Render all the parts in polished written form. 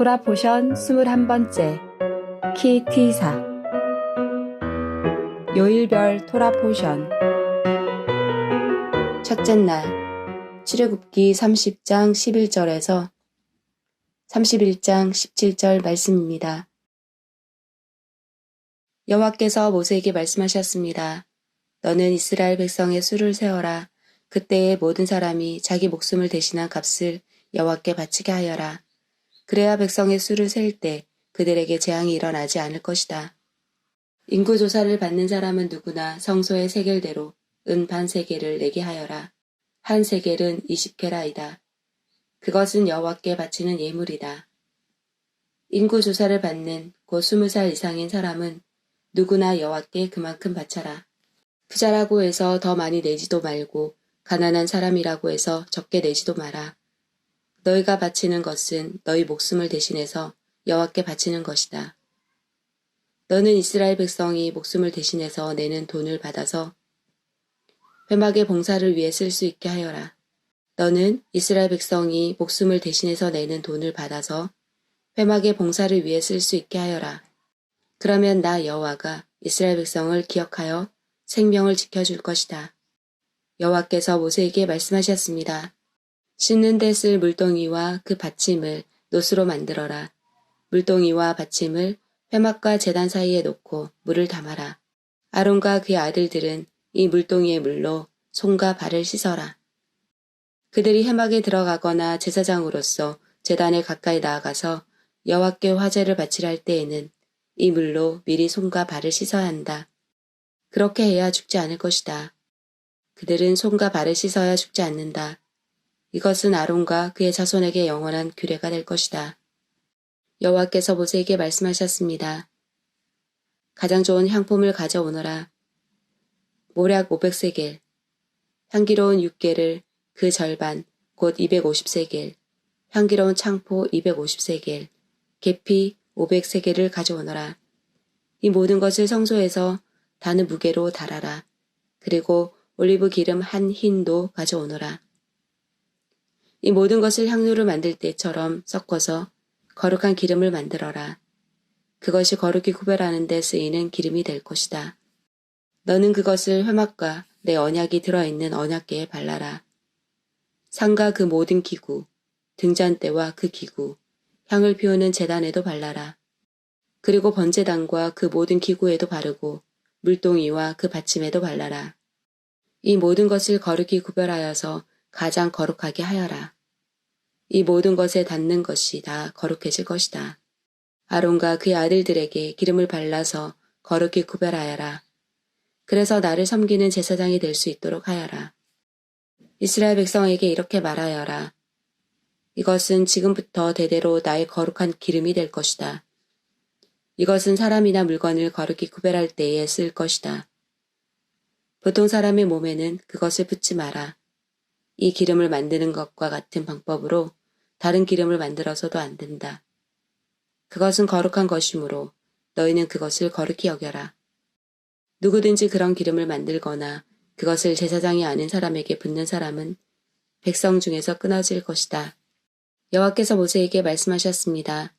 토라 포션 21번째 키 T사 요일별 토라 포션 첫째 날 출애굽기 30장 11절에서 31장 17절 말씀입니다. 여호와께서 모세에게 말씀하셨습니다. 너는 이스라엘 백성의 수를 세어라. 그때의 모든 사람이 자기 목숨을 대신한 값을 여호와께 바치게 하여라. 그래야 백성의 수를 셀 때 그들에게 재앙이 일어나지 않을 것이다. 인구조사를 받는 사람은 누구나 성소의 세겔대로 은 반 세겔을 내게 하여라. 한 세겔은 20게라이다. 그것은 여호와께 바치는 예물이다. 인구조사를 받는 곧 20살 이상인 사람은 누구나 여호와께 그만큼 바쳐라. 부자라고 해서 더 많이 내지도 말고 가난한 사람이라고 해서 적게 내지도 마라. 너희가 바치는 것은 너희 목숨을 대신해서 여호와께 바치는 것이다. 너는 이스라엘 백성이 목숨을 대신해서 내는 돈을 받아서 회막의 봉사를 위해 쓸 수 있게 하여라. 너는 이스라엘 백성이 목숨을 대신해서 내는 돈을 받아서 회막의 봉사를 위해 쓸 수 있게 하여라. 그러면 나 여호와가 이스라엘 백성을 기억하여 생명을 지켜줄 것이다. 여호와께서 모세에게 말씀하셨습니다. 씻는 데 쓸 물동이와 그 받침을 놋으로 만들어라. 물동이와 받침을 회막과 제단 사이에 놓고 물을 담아라. 아론과 그의 아들들은 이 물동이의 물로 손과 발을 씻어라. 그들이 회막에 들어가거나 제사장으로서 제단에 가까이 나아가서 여호와께 화제를 바치려 할 때에는 이 물로 미리 손과 발을 씻어야 한다. 그렇게 해야 죽지 않을 것이다. 그들은 손과 발을 씻어야 죽지 않는다. 이것은 아론과 그의 자손에게 영원한 규례가 될 것이다. 여호와께서 모세에게 말씀하셨습니다. 가장 좋은 향품을 가져오너라. 모략 500세겔, 향기로운 6개를 그 절반, 곧 250세겔, 향기로운 창포 250세겔, 계피 500세겔을 가져오너라. 이 모든 것을 성소에서 다는 무게로 달아라. 그리고 올리브 기름 한 흰도 가져오너라. 이 모든 것을 향료를 만들 때처럼 섞어서 거룩한 기름을 만들어라. 그것이 거룩히 구별하는 데 쓰이는 기름이 될 것이다. 너는 그것을 회막과 내 언약이 들어있는 언약궤에 발라라. 상과 그 모든 기구, 등잔대와 그 기구, 향을 피우는 제단에도 발라라. 그리고 번제단과 그 모든 기구에도 바르고 물동이와 그 받침에도 발라라. 이 모든 것을 거룩히 구별하여서 가장 거룩하게 하여라. 이 모든 것에 닿는 것이 다 거룩해질 것이다. 아론과 그의 아들들에게 기름을 발라서 거룩히 구별하여라. 그래서 나를 섬기는 제사장이 될 수 있도록 하여라. 이스라엘 백성에게 이렇게 말하여라. 이것은 지금부터 대대로 나의 거룩한 기름이 될 것이다. 이것은 사람이나 물건을 거룩히 구별할 때에 쓸 것이다. 보통 사람의 몸에는 그것을 붓지 마라. 이 기름을 만드는 것과 같은 방법으로 다른 기름을 만들어서도 안 된다. 그것은 거룩한 것이므로 너희는 그것을 거룩히 여겨라. 누구든지 그런 기름을 만들거나 그것을 제사장이 아는 사람에게 붓는 사람은 백성 중에서 끊어질 것이다. 여호와께서 모세에게 말씀하셨습니다.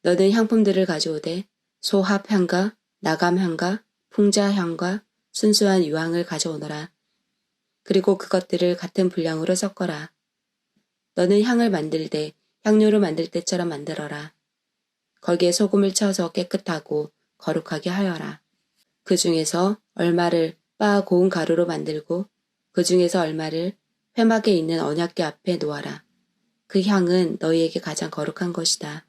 너는 향품들을 가져오되 소합향과 나감향과 풍자향과 순수한 유황을 가져오너라. 그리고 그것들을 같은 분량으로 섞어라. 너는 향을 만들 때 향료를 만들 때처럼 만들어라. 거기에 소금을 쳐서 깨끗하고 거룩하게 하여라. 그 중에서 얼마를 빻아 고운 가루로 만들고 그 중에서 얼마를 회막에 있는 언약궤 앞에 놓아라. 그 향은 너희에게 가장 거룩한 것이다.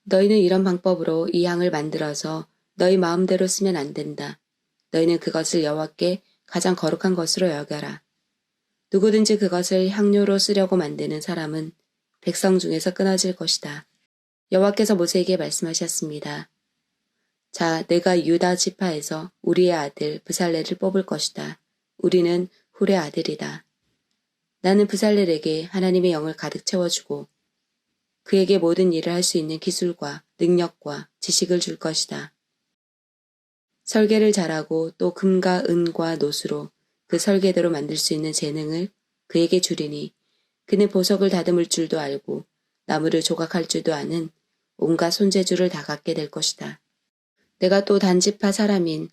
너희는 이런 방법으로 이 향을 만들어서 너희 마음대로 쓰면 안 된다. 너희는 그것을 여호와께 가장 거룩한 것으로 여겨라. 누구든지 그것을 향료로 쓰려고 만드는 사람은 백성 중에서 끊어질 것이다. 여호와께서 모세에게 말씀하셨습니다. 자, 내가 유다 지파에서 우리의 아들 브살렐을 뽑을 것이다. 우리는 훌의 아들이다. 나는 브살렐에게 하나님의 영을 가득 채워주고 그에게 모든 일을 할 수 있는 기술과 능력과 지식을 줄 것이다. 설계를 잘하고 또 금과 은과 놋으로 그 설계대로 만들 수 있는 재능을 그에게 주리니 그는 보석을 다듬을 줄도 알고 나무를 조각할 줄도 아는 온갖 손재주를 다 갖게 될 것이다. 내가 또 단지파 사람인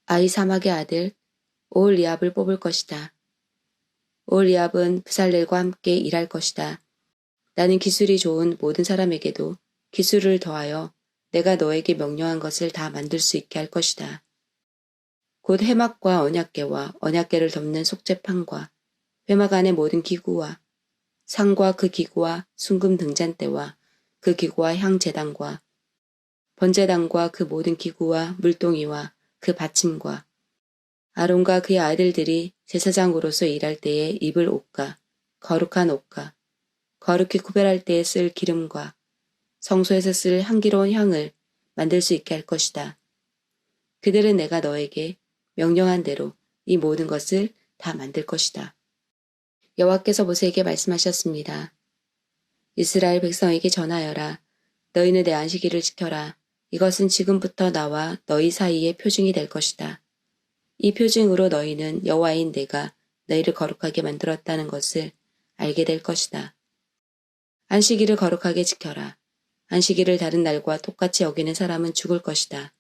아히사막의 아들 오홀리압을 뽑을 것이다. 오홀리압은 브살렐과 함께 일할 것이다. 나는 기술이 좋은 모든 사람에게도 기술을 더하여 내가 너에게 명령한 것을 다 만들 수 있게 할 것이다. 곧 회막과 언약궤와 언약궤를 덮는 속죄판과 회막 안의 모든 기구와 상과 그 기구와 순금 등잔대와 그 기구와 향제단과 번제단과 그 모든 기구와 물동이와 그 받침과 아론과 그의 아들들이 제사장으로서 일할 때에 입을 옷과 거룩한 옷과 거룩히 구별할 때에 쓸 기름과 성소에서 쓸 향기로운 향을 만들 수 있게 할 것이다. 그들은 내가 너에게 명령한 대로 이 모든 것을 다 만들 것이다. 여호와께서 모세에게 말씀하셨습니다. 이스라엘 백성에게 전하여라. 너희는 내 안식일을 지켜라. 이것은 지금부터 나와 너희 사이의 표징이 될 것이다. 이 표징으로 너희는 여호와인 내가 너희를 거룩하게 만들었다는 것을 알게 될 것이다. 안식일을 거룩하게 지켜라. 안식일을 다른 날과 똑같이 여기는 사람은 죽을 것이다.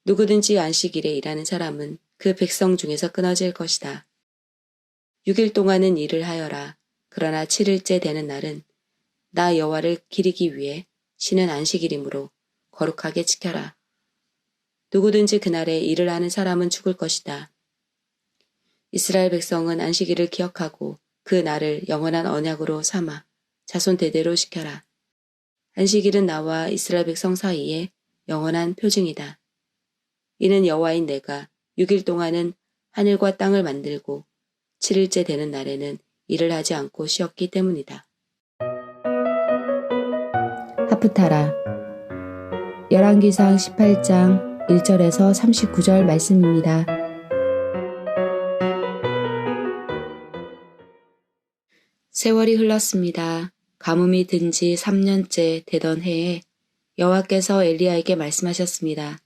누구든지 안식일에 일하는 사람은 그 백성 중에서 끊어질 것이다. 6일 동안은 일을 하여라. 그러나 7일째 되는 날은 나 여호와를 기리기 위해 쉬는 안식일이므로 거룩하게 지켜라. 누구든지 그날에 일을 하는 사람은 죽을 것이다. 이스라엘 백성은 안식일을 기억하고 그 날을 영원한 언약으로 삼아 자손 대대로 지켜라. 안식일은 나와 이스라엘 백성 사이에 영원한 표징이다. 이는 여호와인 내가 6일 동안은 하늘과 땅을 만들고 7일째 되는 날에는 일을 하지 않고 쉬었기 때문이다. 하프타라 열왕기상 18장 1절에서 39절 말씀입니다. 세월이 흘렀습니다. 가뭄이 든 지 3년째 되던 해에 여호와께서 엘리야에게 말씀하셨습니다.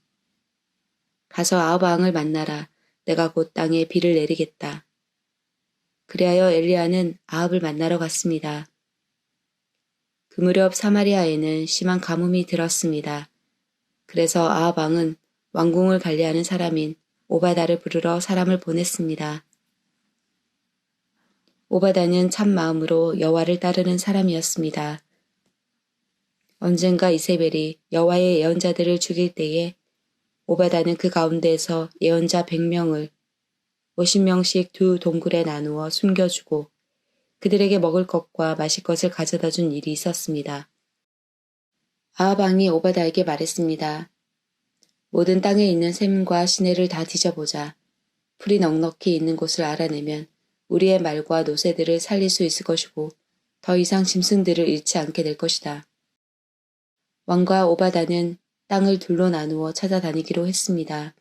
가서 아합 왕을 만나라. 내가 곧 땅에 비를 내리겠다. 그리하여 엘리야는 아합을 만나러 갔습니다. 그 무렵 사마리아에는 심한 가뭄이 들었습니다. 그래서 아합 왕은 왕궁을 관리하는 사람인 오바다를 부르러 사람을 보냈습니다. 오바다는 참 마음으로 여호와를 따르는 사람이었습니다. 언젠가 이세벨이 여호와의 예언자들을 죽일 때에 오바다는 그 가운데에서 예언자 100명을 50명씩 두 동굴에 나누어 숨겨주고 그들에게 먹을 것과 마실 것을 가져다 준 일이 있었습니다. 아합 왕이 오바다에게 말했습니다. 모든 땅에 있는 샘과 시내를 다 뒤져보자. 풀이 넉넉히 있는 곳을 알아내면 우리의 말과 노새들을 살릴 수 있을 것이고 더 이상 짐승들을 잃지 않게 될 것이다. 왕과 오바다는 땅을 둘로 나누어 찾아다니기로 했습니다.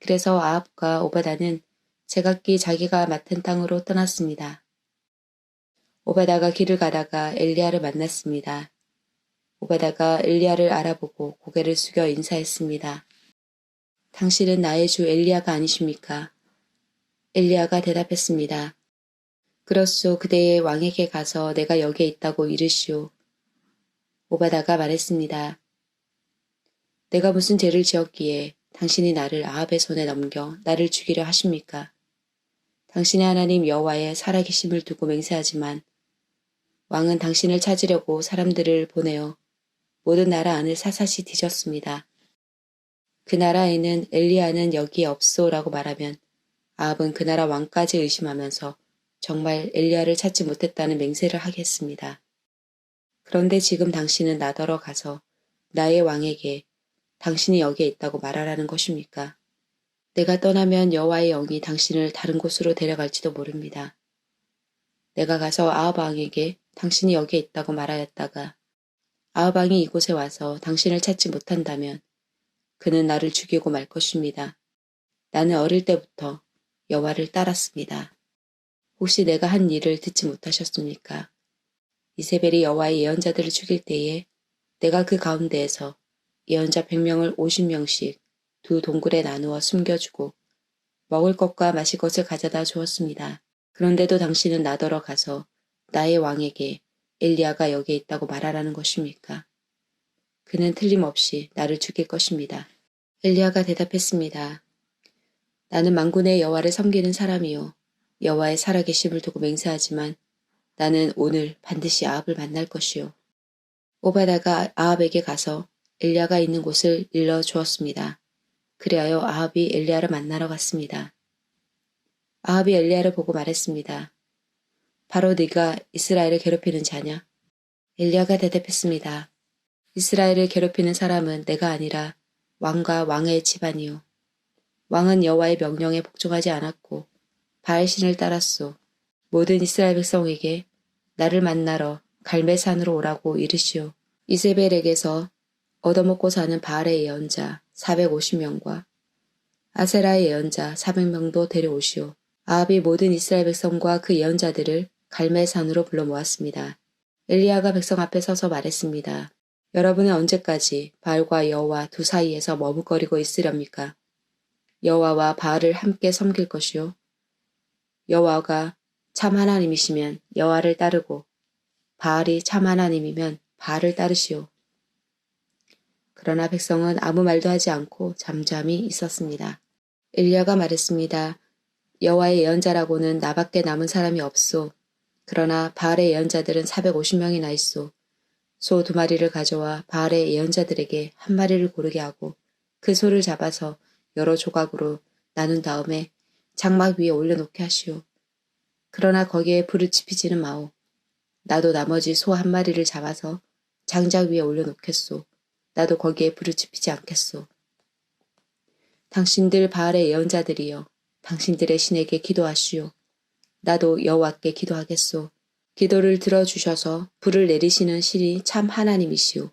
그래서 아합과 오바다는 제각기 자기가 맡은 땅으로 떠났습니다. 오바다가 길을 가다가 엘리야를 만났습니다. 오바다가 엘리야를 알아보고 고개를 숙여 인사했습니다. 당신은 나의 주 엘리야가 아니십니까? 엘리야가 대답했습니다. 그렇소. 그대의 왕에게 가서 내가 여기에 있다고 이르시오. 오바다가 말했습니다. 내가 무슨 죄를 지었기에 당신이 나를 아합의 손에 넘겨 나를 죽이려 하십니까? 당신의 하나님 여호와의 살아계심을 두고 맹세하지만 왕은 당신을 찾으려고 사람들을 보내어 모든 나라 안을 사사시 뒤졌습니다. 그 나라에는 엘리야는 여기에 없소라고 말하면 아합은 그 나라 왕까지 의심하면서 정말 엘리야를 찾지 못했다는 맹세를 하겠습니다. 그런데 지금 당신은 나더러 가서 나의 왕에게 당신이 여기에 있다고 말하라는 것입니까? 내가 떠나면 여호와의 영이 당신을 다른 곳으로 데려갈지도 모릅니다. 내가 가서 아합 왕에게 당신이 여기에 있다고 말하였다가 아합 왕이 이곳에 와서 당신을 찾지 못한다면 그는 나를 죽이고 말 것입니다. 나는 어릴 때부터 여호와를 따랐습니다. 혹시 내가 한 일을 듣지 못하셨습니까? 이세벨이 여호와의 예언자들을 죽일 때에 내가 그 가운데에서 예언자 100명을 50명씩 두 동굴에 나누어 숨겨주고 먹을 것과 마실 것을 가져다 주었습니다. 그런데도 당신은 나더러 가서 나의 왕에게 엘리야가 여기에 있다고 말하라는 것입니까? 그는 틀림없이 나를 죽일 것입니다. 엘리야가 대답했습니다. 나는 만군의 여호와를 섬기는 사람이요. 여호와의 살아계심을 두고 맹세하지만 나는 오늘 반드시 아합을 만날 것이요. 오바다가 아합에게 가서 엘리야가 있는 곳을 일러 주었습니다. 그리하여 아합이 엘리야를 만나러 갔습니다. 아합이 엘리야를 보고 말했습니다. 바로 네가 이스라엘을 괴롭히는 자냐? 엘리야가 대답했습니다. 이스라엘을 괴롭히는 사람은 내가 아니라 왕과 왕의 집안이요. 왕은 여호와의 명령에 복종하지 않았고 바알신을 따랐소. 모든 이스라엘 백성에게 나를 만나러 갈멜산으로 오라고 이르시오. 이세벨에게서 얻어먹고 사는 바알의 예언자 450명과 아세라의 예언자 400명도 데려오시오. 아합이 모든 이스라엘 백성과 그 예언자들을 갈멜산으로 불러 모았습니다. 엘리야가 백성 앞에 서서 말했습니다. 여러분은 언제까지 바알과 여호와 두 사이에서 머뭇거리고 있으렵니까? 여호와와 바알을 함께 섬길 것이요. 여호와가 참 하나님이시면 여호와를 따르고 바알이 참 하나님이면 바알을 따르시오. 그러나 백성은 아무 말도 하지 않고 잠잠히 있었습니다. 엘리야가 말했습니다. 여호와의 예언자라고는 나밖에 남은 사람이 없소. 그러나 바알의 예언자들은 450명이나 있소. 소 2마리를 가져와 바알의 예언자들에게 1마리를 고르게 하고 그 소를 잡아서 여러 조각으로 나눈 다음에 장막 위에 올려놓게 하시오. 그러나 거기에 불을 지피지는 마오. 나도 나머지 소 1마리를 잡아서 장작 위에 올려놓겠소. 나도 거기에 불을 지피지 않겠소. 당신들 바알의 예언자들이여, 당신들의 신에게 기도하시오. 나도 여호와께 기도하겠소. 기도를 들어주셔서 불을 내리시는 신이 참 하나님이시오.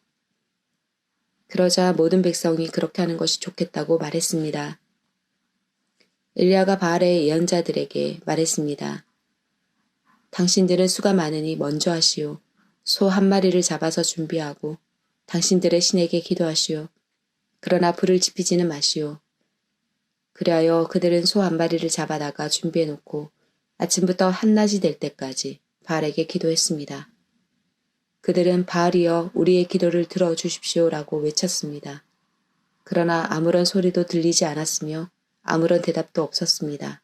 그러자 모든 백성이 그렇게 하는 것이 좋겠다고 말했습니다. 엘리야가 바알의 예언자들에게 말했습니다. 당신들은 수가 많으니 먼저 하시오. 소 1마리를 잡아서 준비하고 당신들의 신에게 기도하시오. 그러나 불을 지피지는 마시오. 그리하여 그들은 소 1마리를 잡아다가 준비해놓고 아침부터 한낮이 될 때까지 바알에게 기도했습니다. 그들은 바알이여 우리의 기도를 들어주십시오라고 외쳤습니다. 그러나 아무런 소리도 들리지 않았으며 아무런 대답도 없었습니다.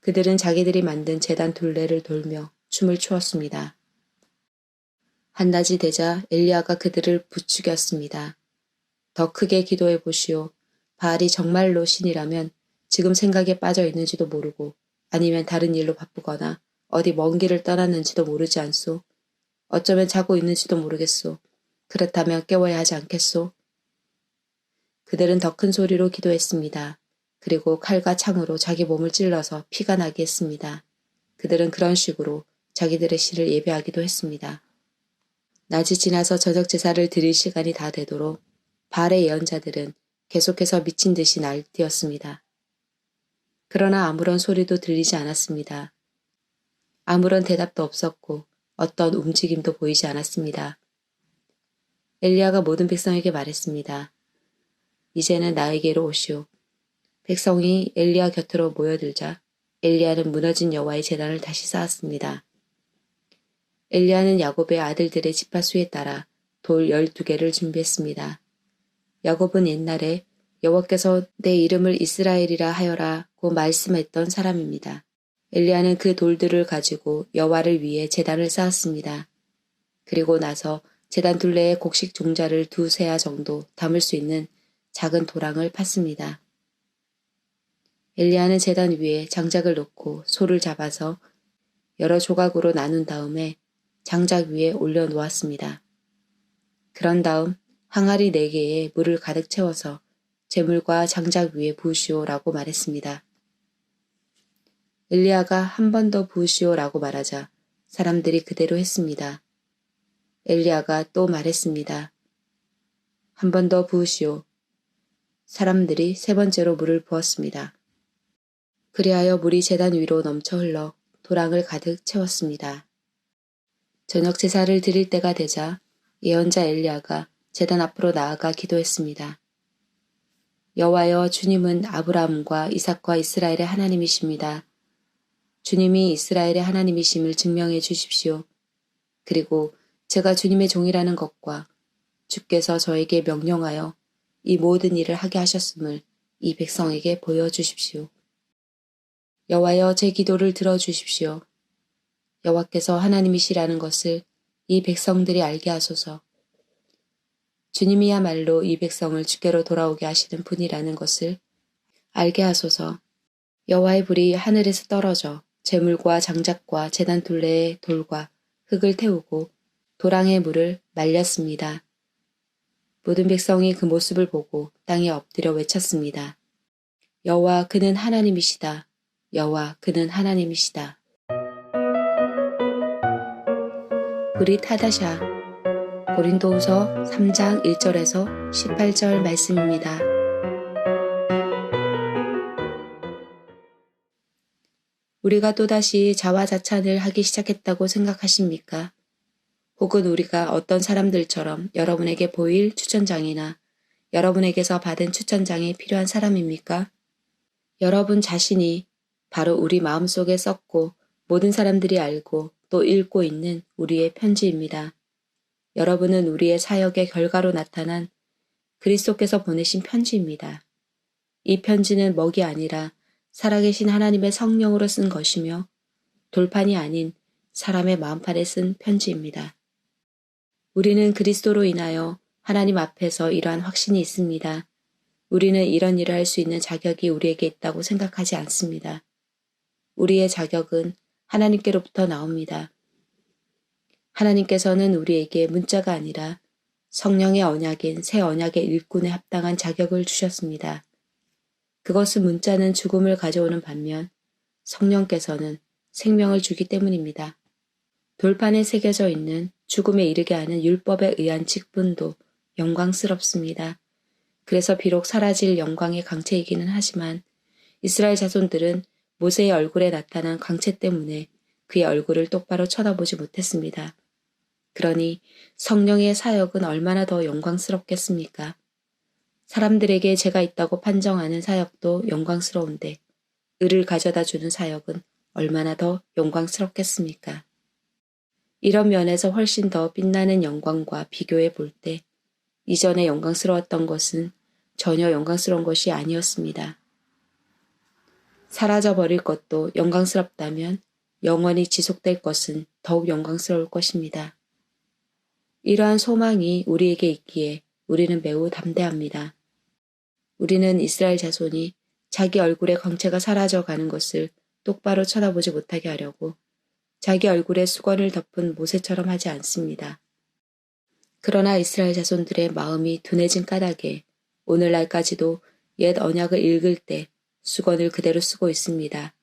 그들은 자기들이 만든 제단 둘레를 돌며 춤을 추었습니다. 한낮이 되자 엘리야가 그들을 부추겼습니다. 더 크게 기도해 보시오. 바알이 정말로 신이라면 지금 생각에 빠져 있는지도 모르고 아니면 다른 일로 바쁘거나 어디 먼 길을 떠났는지도 모르지 않소. 어쩌면 자고 있는지도 모르겠소. 그렇다면 깨워야 하지 않겠소? 그들은 더 큰 소리로 기도했습니다. 그리고 칼과 창으로 자기 몸을 찔러서 피가 나게 했습니다. 그들은 그런 식으로 자기들의 신을 예배하기도 했습니다. 낮이 지나서 저녁 제사를 드릴 시간이 다 되도록 바알의 예언자들은 계속해서 미친 듯이 날뛰었습니다. 그러나 아무런 소리도 들리지 않았습니다. 아무런 대답도 없었고 어떤 움직임도 보이지 않았습니다. 엘리야가 모든 백성에게 말했습니다. 이제는 나에게로 오시오. 백성이 엘리야 곁으로 모여들자 엘리야는 무너진 여호와의 제단을 다시 쌓았습니다. 엘리야는 야곱의 아들들의 지파수에 따라 돌 12개를 준비했습니다. 야곱은 옛날에 여호와께서 내 이름을 이스라엘이라 하여라고 말씀했던 사람입니다. 엘리야는 그 돌들을 가지고 여호와를 위해 제단을 쌓았습니다. 그리고 나서 제단 둘레에 곡식 종자를 2세아 정도 담을 수 있는 작은 도랑을 팠습니다. 엘리야는 제단 위에 장작을 놓고 소를 잡아서 여러 조각으로 나눈 다음에 장작 위에 올려놓았습니다. 그런 다음 항아리 4개에 물을 가득 채워서 재물과 장작 위에 부으시오라고 말했습니다. 엘리야가 한 번 더 부으시오라고 말하자 사람들이 그대로 했습니다. 엘리야가 또 말했습니다. 한 번 더 부으시오. 사람들이 3번째로 물을 부었습니다. 그리하여 물이 제단 위로 넘쳐 흘러 도랑을 가득 채웠습니다. 저녁 제사를 드릴 때가 되자 예언자 엘리야가 제단 앞으로 나아가 기도했습니다. 여호와여, 주님은 아브라함과 이삭과 이스라엘의 하나님이십니다. 주님이 이스라엘의 하나님이심을 증명해 주십시오. 그리고 제가 주님의 종이라는 것과 주께서 저에게 명령하여 이 모든 일을 하게 하셨음을 이 백성에게 보여주십시오. 여호와여 제 기도를 들어주십시오. 여호와께서 하나님이시라는 것을 이 백성들이 알게 하소서. 주님이야말로 이 백성을 주께로 돌아오게 하시는 분이라는 것을 알게 하소서. 여호와의 불이 하늘에서 떨어져 제물과 장작과 제단 둘레의 돌과 흙을 태우고 도랑의 물을 말렸습니다. 모든 백성이 그 모습을 보고 땅에 엎드려 외쳤습니다. 여호와 그는 하나님이시다. 여호와 그는 하나님이시다. 브릿 하다샤 고린도후서 3장 1절에서 18절 말씀입니다. 우리가 또다시 자화자찬을 하기 시작했다고 생각하십니까? 혹은 우리가 어떤 사람들처럼 여러분에게 보일 추천장이나 여러분에게서 받은 추천장이 필요한 사람입니까? 여러분 자신이 바로 우리 마음속에 썩고 모든 사람들이 알고 또 읽고 있는 우리의 편지입니다. 여러분은 우리의 사역의 결과로 나타난 그리스도께서 보내신 편지입니다. 이 편지는 먹이 아니라 살아계신 하나님의 성령으로 쓴 것이며 돌판이 아닌 사람의 마음판에 쓴 편지입니다. 우리는 그리스도로 인하여 하나님 앞에서 이러한 확신이 있습니다. 우리는 이런 일을 할 수 있는 자격이 우리에게 있다고 생각하지 않습니다. 우리의 자격은 하나님께로부터 나옵니다. 하나님께서는 우리에게 문자가 아니라 성령의 언약인 새 언약의 일꾼에 합당한 자격을 주셨습니다. 그것은 문자는 죽음을 가져오는 반면 성령께서는 생명을 주기 때문입니다. 돌판에 새겨져 있는 죽음에 이르게 하는 율법에 의한 직분도 영광스럽습니다. 그래서 비록 사라질 영광의 강체이기는 하지만 이스라엘 자손들은 모세의 얼굴에 나타난 강체 때문에 그의 얼굴을 똑바로 쳐다보지 못했습니다. 그러니 성령의 사역은 얼마나 더 영광스럽겠습니까? 사람들에게 죄가 있다고 판정하는 사역도 영광스러운데 의를 가져다 주는 사역은 얼마나 더 영광스럽겠습니까? 이런 면에서 훨씬 더 빛나는 영광과 비교해 볼 때 이전에 영광스러웠던 것은 전혀 영광스러운 것이 아니었습니다. 사라져 버릴 것도 영광스럽다면 영원히 지속될 것은 더욱 영광스러울 것입니다. 이러한 소망이 우리에게 있기에 우리는 매우 담대합니다. 우리는 이스라엘 자손이 자기 얼굴의 광채가 사라져 가는 것을 똑바로 쳐다보지 못하게 하려고 자기 얼굴에 수건을 덮은 모세처럼 하지 않습니다. 그러나 이스라엘 자손들의 마음이 둔해진 까닭에 오늘날까지도 옛 언약을 읽을 때 수건을 그대로 쓰고 있습니다.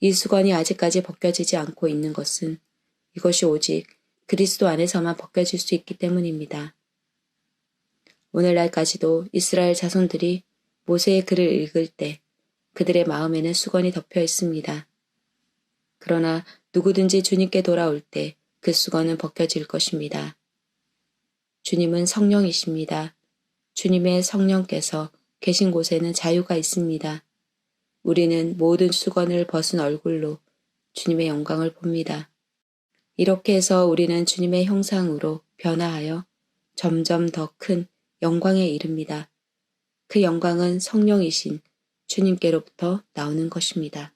이 수건이 아직까지 벗겨지지 않고 있는 것은 이것이 오직 그리스도 안에서만 벗겨질 수 있기 때문입니다. 오늘날까지도 이스라엘 자손들이 모세의 글을 읽을 때 그들의 마음에는 수건이 덮여 있습니다. 그러나 누구든지 주님께 돌아올 때 그 수건은 벗겨질 것입니다. 주님은 성령이십니다. 주님의 성령께서 계신 곳에는 자유가 있습니다. 우리는 모든 수건을 벗은 얼굴로 주님의 영광을 봅니다. 이렇게 해서 우리는 주님의 형상으로 변화하여 점점 더 큰 영광에 이릅니다. 그 영광은 성령이신 주님께로부터 나오는 것입니다.